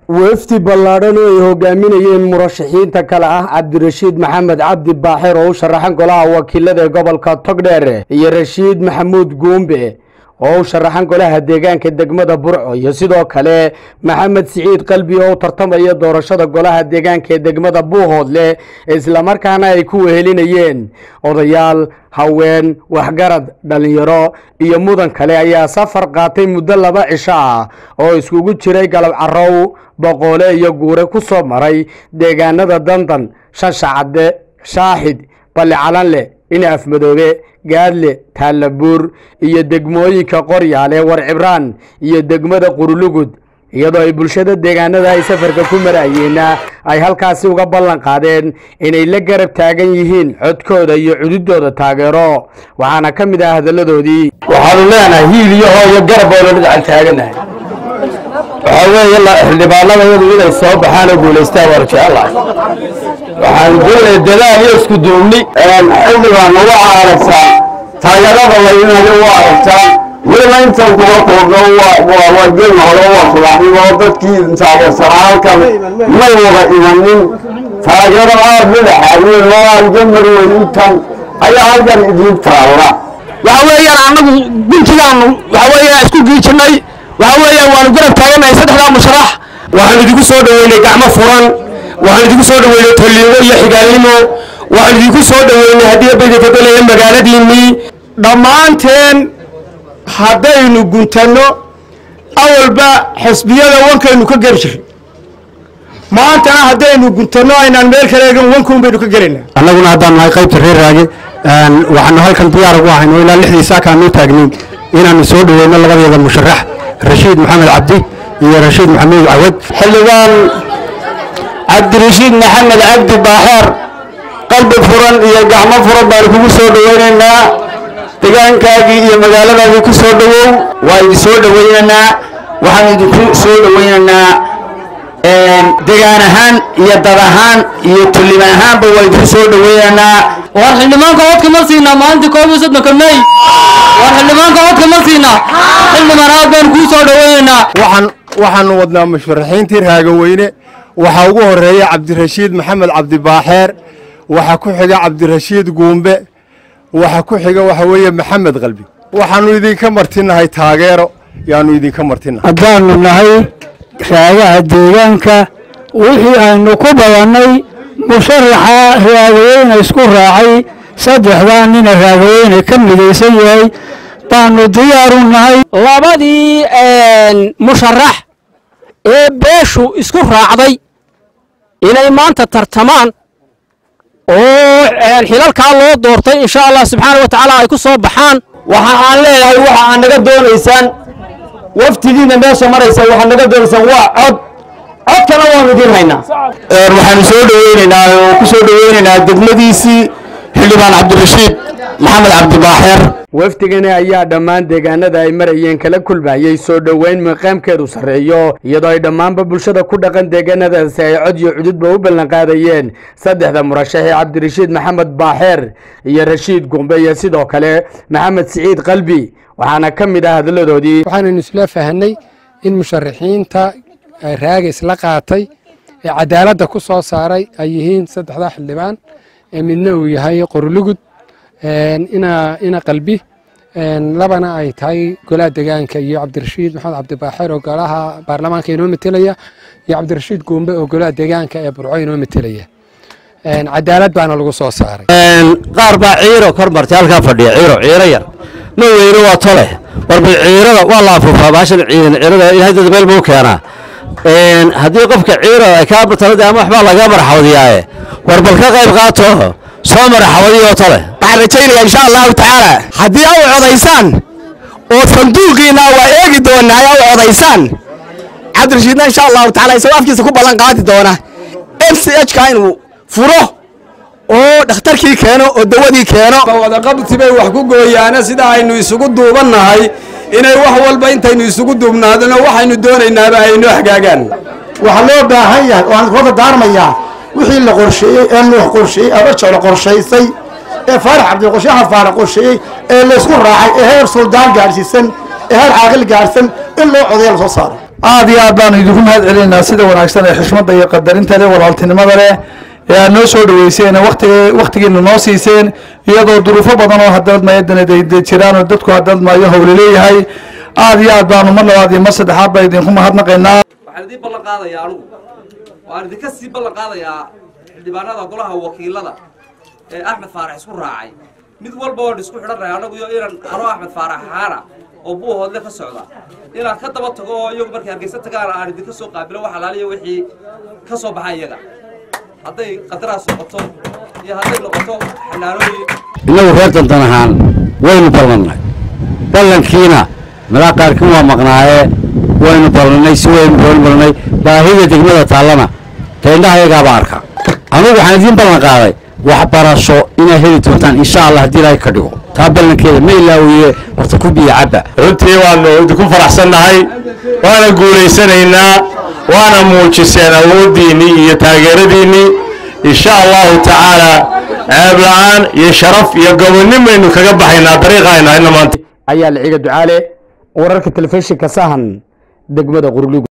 وفد بلادنو ay hogaaminayeen murashaxiinta kala ah Cabdirashiid Maxamed Cabdi Baaxir oo sharaxan golaha wakiilada gobolka Togdheer iyo Rashiid Maxamuud Guumbe oo sharaxan golaha deegaanka degmada Burco iyo sidoo kale Maxamed Siciid Qalbi oo tartamaya doorashada golaha deegaanka degmada Buuhoodle isla markaana ay ku wehelinayeen odayaal haween waxgarad dhalinyaro iyo mudan kale ayaa safar qaatay muddo 2 cisho ah oo iskugu jiray galab carow boqole iyo guure ku soo maray deegaanada Dandan Shashacade Shaahid Bali Calanle in Afmadoobe gaadle Taalabuur iyo degmooyinka Qoryaale war Cibraan iyo degmada Qurulugud iyadoo ay bulshada deegaanada ay safarka ku marayeen ay halkaas uga ballan qaadeen inay la garab taagan yihiin codkooda iyo cududooda taageero waxaana kamid ah hadaladoodii waxaan leenahay hiil iyo hooyo garab oo la dhacal taaganahay waxaa la xildhibaanada inay soo baxaan oo guuleystaan war jecelahay waxaan doonay dadaal iyo isku duubni xildhibaan waa aragtaa taageerada la yiraahdo waa aragtaa weli inta kuwa qodob waa wadin hore waa fulaximo dadkii taageersanaalkan ma wada imanin taageero aad madaxweyne waa jamar weyntan ayaa halkan idin taawra waxa weeyaan anagu guntigaanu waxa weeyaan isku giijinay waxa weeyaan waan garab taaganahay saddexda musharax waxaan idinku soo dhaweynay gacmo furan waxaan idinku soo dhaweynay taliyo iyo xigaalnimo waxaan idinku soo dhaweynay hadii baydka galay magaaladiinii dhamaanteen haddaynu guntano awalba xisbiyada wankaynu ka geli jiray maantana haddaynu guntano aynaan meel kale eegin wankuun baynu ka gelaynaa annaguna haddaan nahay qaybta reer raage waxaanu halkan diyaar ugu ahayno ilaa 6 saac aanu taagnin inaanu soo dhaweyno labadeeda musharax Rashiid Maxamed Cabdi iyo Rashiid Maxamuud Cawad xildhibaan Cabdirashiid Maxamed Cabdi Baaxir qalbi furan iyo gacmo furan baan kugu soo dhaweynaynaa deegaankaagii iyo magaaladaadii ku soo dhawow waa idin soo dhaweynaa waxaan idinku soo dhaweynaa deegaan ahaan iyo dad ahaan iyo tulin ahaanba waa idin soo dhaweynaa war xildhibaanka codka ma siina maalinta 17 May war xildhibaanka codka ma siina xildhibaan aad baan ku soo dhaweynaa waxaan wadnaa musharaxiintii raagaweyne waxa ugu horeeya Cabdirashiid Maxamed Cabdi Baaxir waxa ku xiga Cabdirashiid Guumbe waxa ku xiga waxa weeye Maxamed Qalbi waxaanu idinka martinahay taageero yaanu idinka martinahay haddaanu nahay raagaha deegaanka wixii aanu ku badanay musharaxa raagayna isku raacay saddexdan nin raagayna ka midaysan yahay baanu diyaar u nahay labadii musharax ee beeshu isku raacday inay maanta tartamaan oo xilalka loo doortay insha Allah subhanahu wa ta'ala ay ku soo baxaan waxa aan leeyahay waxa aan naga doonaysaan waftidiina meesha maraysa waxa naga doonaysaan waa codkana waan idin haynaa waxaan soo dhaweynaynaa oo ku soo dhaweynaynaa degmadiisii xildhibaan Cabdirashiid Maxamed Cabdi Baaxir waftigana ayaa dhammaan deegaanada ay marayeen kala kulmayay soo dhaweyn maqaamkeedu sareeyo iyadoo ay dhammaanba bulshada ku dhaqan deegaanadaasi ay cod iyo cududba u ballan qaadayeen saddexda murashax Cabdirashiid Maxamed Baaxir iyo Rashiid Guumbe iyo sidoo kale Maxamed Siciid Qalbi waxaana kamid ah hadaladoodii waxaan isla fahanay in musharaxiinta ay raag isla qaatay ee cadaaladda ku soo saaray ay yihiin saddexda xildhibaan ee midna uu yahay Qurulugud ina Qalbi labana ay tahay golaha deegaanka iyo Cabdirashiid Maxamed Cabdi Baaxir oo golaha baarlamaanka inoo metelaya iyo Cabdirashiid Guumbe oo golaha deegaanka ee Burco inoo metelaya cadaalad baana lagu soo saaray qaar baa ciiro kor martay halka fadhiya ciiro yar ma weyno waa tole warba ciirada waa la afufaa baashan ciirada ilaahay dad meel buu keenaa haddii qofka ciiro ay ka bartay ama waxba laga marxawdiyay warbal ka qayb qaato soo marxawdiyo tole waxaan rajaynayaa insha Allah ta'ala haddii ay codaysaan oo sanduuqiina waa eegi doonaa ay codaysaan Cabdirashiidna insha Allah ta'ala isoo afkiisa ku ballan qaadi doona MCH ka inuu furo oo dhakhtarkii keeno oo dawadii keeno wada qabti bay wax ku gooyaana sida aynu isugu duubanahay inay wax walba intaynu isugu duubnaadno waxaynu doonaynaa aynu hagaagaan waxa loo baahan yahay oo aan wada daarmayaa wixii la qorsheeyay ee loo qorsheeyay abajo la qorsheysay ee Faarax Cabdi Qorshaha Faarax qorsheeyay ee la isku raacay ee heer suldaan gaarsiisan هل عاقل جارسن إلا عضيان الفصار aad iyo aad baan idinku mahad celinaynaa sida wanaagsan ee xushmadda iyo qadarinta leh walaaltinimada leh ee aad noo soo dhaweyseen waqtigeena noo siiseen iyadoo duruufo badan oo hadalad maayadana jiraan oo dadku hadalad maayo howle leeyahay aad iyo aad baanu mar labaad iyo mar saddexaad baa idinku mahadnaqaynaa waxaan idin ballan qaadayaa anugu waan idinka sii ballan qaadayaa xildhibaanada golaha wakiilada ee Axmed Faarax isku raacay mid walba oo isku xidhanay anagu iyo inaan Axmed Faarax ahaana oo buu hoodle ka socda inaan ka daba tago oo iyagu markay Hargeysa tagaan aan idinka soo qaabilo waxa laaliyo wixii ka soo baxay iyaga hadday qadaraas noqoto iyo hadday noqoto xanaanooyin inagu reer dantan ahaan waynu ballannay ballankiina mala qaarkiin waa maqnaaye waynu ballannay si waynu ballannay baahida degmada taallana teendhaha iyagaaba arka anigu waxaan idiin ballan qaaday waxbarasho inay heli doontaan insha allah haddii ilaahay ka dhigo taa ballankeeda ma ilaawiye horta ku biyo cabba runtii waanu idinku faraxsannahay waana guulaysanaynaa waana muujiseen awooddiinnii iyo taageeradiinnii insha allahu tacaala ceeb la'aan iyo sharaf iyo gobonnin baynu kaga baxaynaa dariiqayna inna maanta ayaa liciga ducaale wararka telefishinka sahan degmada Qorlug.